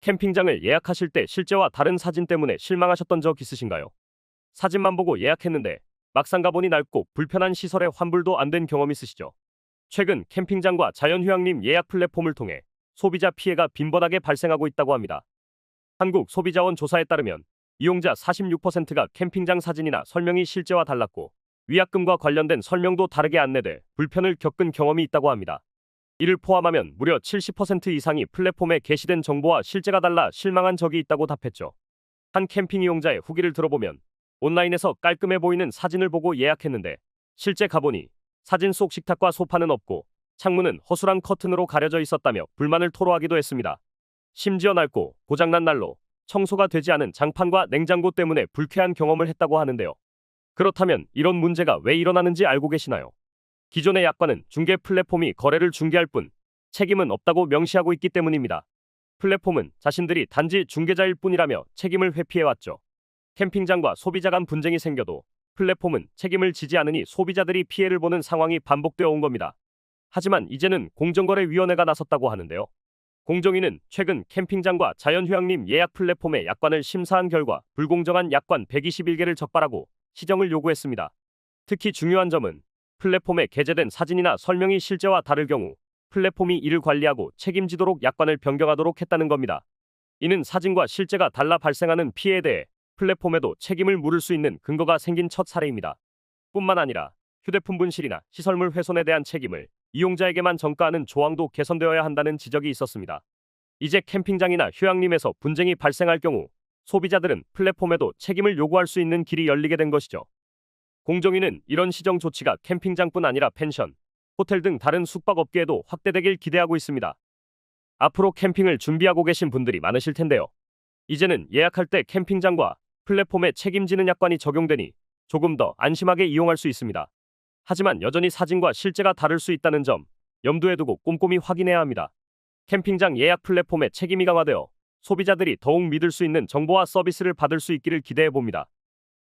캠핑장을 예약하실 때 실제와 다른 사진 때문에 실망하셨던 적 있으신가요? 사진만 보고 예약했는데 막상 가보니 낡고 불편한 시설에 환불도 안 된 경험 있으시죠? 최근 캠핑장과 자연휴양림 예약 플랫폼을 통해 소비자 피해가 빈번하게 발생하고 있다고 합니다. 한국소비자원 조사에 따르면 이용자 46%가 캠핑장 사진이나 설명이 실제와 달랐고 위약금과 관련된 설명도 다르게 안내돼 불편을 겪은 경험이 있다고 합니다. 이를 포함하면 무려 70% 이상이 플랫폼에 게시된 정보와 실제가 달라 실망한 적이 있다고 답했죠. 한 캠핑 이용자의 후기를 들어보면 온라인에서 깔끔해 보이는 사진을 보고 예약했는데 실제 가보니 사진 속 식탁과 소파는 없고 창문은 허술한 커튼으로 가려져 있었다며 불만을 토로하기도 했습니다. 심지어 낡고 고장난 난로, 청소가 되지 않은 장판과 냉장고 때문에 불쾌한 경험을 했다고 하는데요. 그렇다면 이런 문제가 왜 일어나는지 알고 계시나요? 기존의 약관은 중개 플랫폼이 거래를 중개할 뿐 책임은 없다고 명시하고 있기 때문입니다. 플랫폼은 자신들이 단지 중개자일 뿐이라며 책임을 회피해왔죠. 캠핑장과 소비자 간 분쟁이 생겨도 플랫폼은 책임을 지지 않으니 소비자들이 피해를 보는 상황이 반복되어 온 겁니다. 하지만 이제는 공정거래위원회가 나섰다고 하는데요. 공정위는 최근 캠핑장과 자연휴양림 예약 플랫폼의 약관을 심사한 결과 불공정한 약관 121개를 적발하고 시정을 요구했습니다. 특히 중요한 점은 플랫폼에 게재된 사진이나 설명이 실제와 다를 경우 플랫폼이 이를 관리하고 책임지도록 약관을 변경하도록 했다는 겁니다. 이는 사진과 실제가 달라 발생하는 피해에 대해 플랫폼에도 책임을 물을 수 있는 근거가 생긴 첫 사례입니다. 뿐만 아니라 휴대폰 분실이나 시설물 훼손에 대한 책임을 이용자에게만 전가하는 조항도 개선되어야 한다는 지적이 있었습니다. 이제 캠핑장이나 휴양림에서 분쟁이 발생할 경우 소비자들은 플랫폼에도 책임을 요구할 수 있는 길이 열리게 된 것이죠. 공정위는 이런 시정 조치가 캠핑장뿐 아니라 펜션, 호텔 등 다른 숙박업계에도 확대되길 기대하고 있습니다. 앞으로 캠핑을 준비하고 계신 분들이 많으실 텐데요. 이제는 예약할 때 캠핑장과 플랫폼에 책임지는 약관이 적용되니 조금 더 안심하게 이용할 수 있습니다. 하지만 여전히 사진과 실제가 다를 수 있다는 점 염두에 두고 꼼꼼히 확인해야 합니다. 캠핑장 예약 플랫폼의 책임이 강화되어 소비자들이 더욱 믿을 수 있는 정보와 서비스를 받을 수 있기를 기대해 봅니다.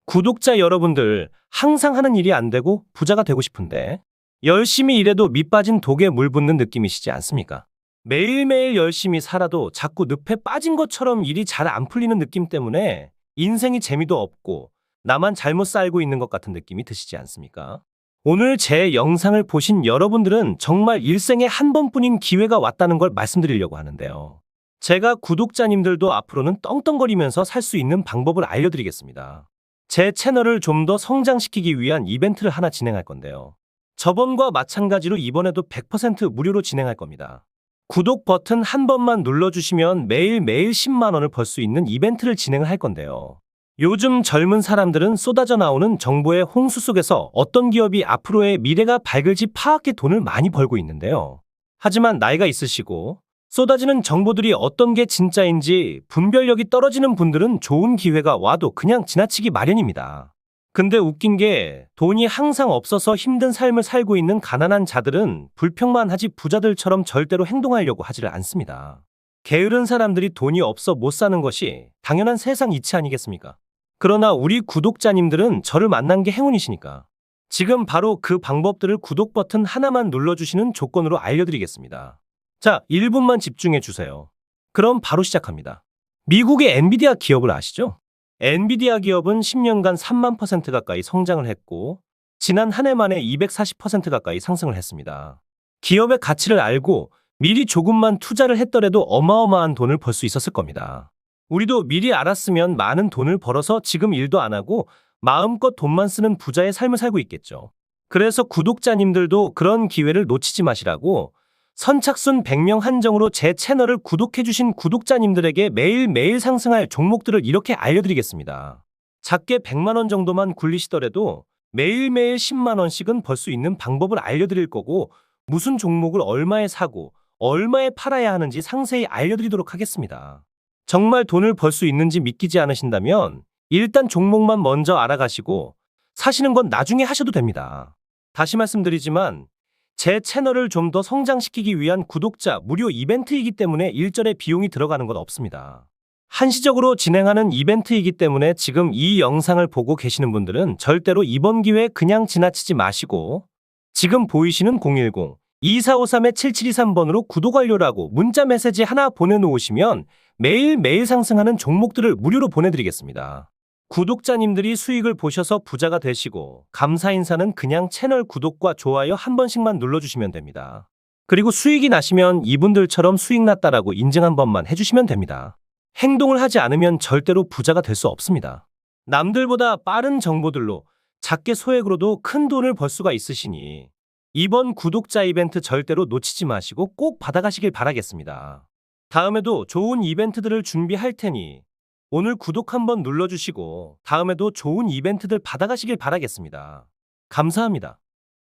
구독자 여러분들, 항상 하는 일이 안 되고 부자가 되고 싶은데 열심히 일해도 밑 빠진 독에 물 붓는 느낌이시지 않습니까? 매일매일 열심히 살아도 자꾸 늪에 빠진 것처럼 일이 잘 안 풀리는 느낌 때문에 인생이 재미도 없고 나만 잘못 살고 있는 것 같은 느낌이 드시지 않습니까? 오늘 제 영상을 보신 여러분들은 정말 일생에 한 번뿐인 기회가 왔다는 걸 말씀드리려고 하는데요. 제가 구독자님들도 앞으로는 떵떵거리면서 살 수 있는 방법을 알려드리겠습니다. 제 채널을 좀 더 성장시키기 위한 이벤트를 하나 진행할 건데요. 저번과 마찬가지로 이번에도 100% 무료로 진행할 겁니다. 구독 버튼 한 번만 눌러주시면 매일매일 10만 원을 벌 수 있는 이벤트를 진행을 할 건데요. 요즘 젊은 사람들은 쏟아져 나오는 정보의 홍수 속에서 어떤 기업이 앞으로의 미래가 밝을지 파악해 돈을 많이 벌고 있는데요. 하지만 나이가 있으시고 쏟아지는 정보들이 어떤 게 진짜인지 분별력이 떨어지는 분들은 좋은 기회가 와도 그냥 지나치기 마련입니다. 근데 웃긴 게 돈이 항상 없어서 힘든 삶을 살고 있는 가난한 자들은 불평만 하지 부자들처럼 절대로 행동하려고 하지를 않습니다. 게으른 사람들이 돈이 없어 못 사는 것이 당연한 세상 이치 아니겠습니까? 그러나 우리 구독자님들은 저를 만난 게 행운이시니까 지금 바로 그 방법들을 구독 버튼 하나만 눌러주시는 조건으로 알려드리겠습니다. 자, 1분만 집중해 주세요. 그럼 바로 시작합니다. 미국의 엔비디아 기업을 아시죠? 엔비디아 기업은 10년간 3만% 가까이 성장을 했고 지난 한 해 만에 240% 가까이 상승을 했습니다. 기업의 가치를 알고 미리 조금만 투자를 했더라도 어마어마한 돈을 벌 수 있었을 겁니다. 우리도 미리 알았으면 많은 돈을 벌어서 지금 일도 안 하고 마음껏 돈만 쓰는 부자의 삶을 살고 있겠죠. 그래서 구독자님들도 그런 기회를 놓치지 마시라고 선착순 100명 한정으로 제 채널을 구독해주신 구독자님들에게 매일매일 상승할 종목들을 이렇게 알려드리겠습니다. 작게 100만 원 정도만 굴리시더라도 매일매일 10만 원씩은 벌 수 있는 방법을 알려드릴 거고 무슨 종목을 얼마에 사고 얼마에 팔아야 하는지 상세히 알려드리도록 하겠습니다. 정말 돈을 벌 수 있는지 믿기지 않으신다면 일단 종목만 먼저 알아가시고 사시는 건 나중에 하셔도 됩니다. 다시 말씀드리지만 제 채널을 좀 더 성장시키기 위한 구독자 무료 이벤트이기 때문에 일절의 비용이 들어가는 건 없습니다. 한시적으로 진행하는 이벤트이기 때문에 지금 이 영상을 보고 계시는 분들은 절대로 이번 기회 그냥 지나치지 마시고 지금 보이시는 010-2453-7723번으로 구독 완료라고 문자 메시지 하나 보내놓으시면 매일매일 상승하는 종목들을 무료로 보내드리겠습니다. 구독자님들이 수익을 보셔서 부자가 되시고 감사 인사는 그냥 채널 구독과 좋아요 한 번씩만 눌러주시면 됩니다. 그리고 수익이 나시면 이분들처럼 수익 났다라고 인증 한 번만 해주시면 됩니다. 행동을 하지 않으면 절대로 부자가 될 수 없습니다. 남들보다 빠른 정보들로 작게 소액으로도 큰 돈을 벌 수가 있으시니 이번 구독자 이벤트 절대로 놓치지 마시고 꼭 받아가시길 바라겠습니다. 다음에도 좋은 이벤트들을 준비할 테니 오늘 구독 한번 눌러주시고 다음에도 좋은 이벤트들 받아가시길 바라겠습니다. 감사합니다.